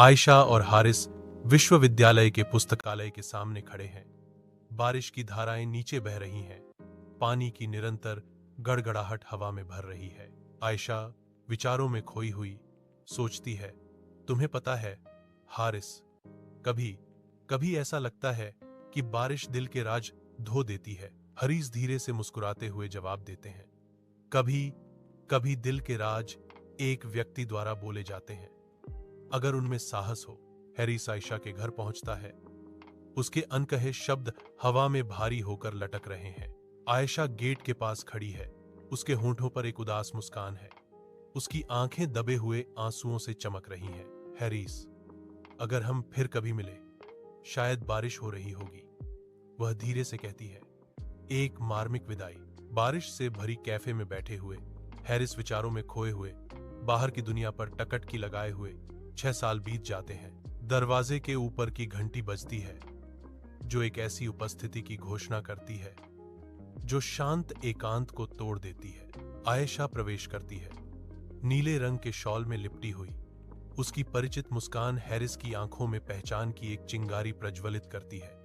आयशा और हारिस विश्वविद्यालय के पुस्तकालय के सामने खड़े हैं। बारिश की धाराएं नीचे बह रही हैं। पानी की निरंतर गड़गड़ाहट हवा में भर रही है। आयशा विचारों में खोई हुई सोचती है, तुम्हें पता है हारिस, कभी कभी ऐसा लगता है कि बारिश दिल के राज धो देती है। हारिस धीरे से मुस्कुराते हुए जवाब देते हैं, कभी कभी दिल के राज एक व्यक्ति द्वारा बोले जाते हैं, अगर उनमें साहस हो। हारिस आयशा के घर पहुंचता है। उसके अनकहे शब्द हवा में भारी होकर लटक रहे हैं। आयशा गेट के पास खड़ी है। उसके होंठों पर एक उदास मुस्कान है। उसकी आंखें दबे हुए आंसुओं से चमक रही हैं। हारिस, अगर हम फिर कभी मिले, शायद बारिश हो रही होगी, वह धीरे से कहती है। एक मार्मिक विदाई। बारिश से भरी कैफे में बैठे हुए हारिस विचारों में खोए हुए बाहर की दुनिया पर टकटकी लगाए हुए 6 साल बीत जाते हैं। दरवाजे के ऊपर की घंटी बजती है, जो एक ऐसी उपस्थिति की घोषणा करती है जो शांत एकांत को तोड़ देती है। आयशा प्रवेश करती है, नीले रंग के शॉल में लिपटी हुई। उसकी परिचित मुस्कान हारिस की आंखों में पहचान की एक चिंगारी प्रज्वलित करती है।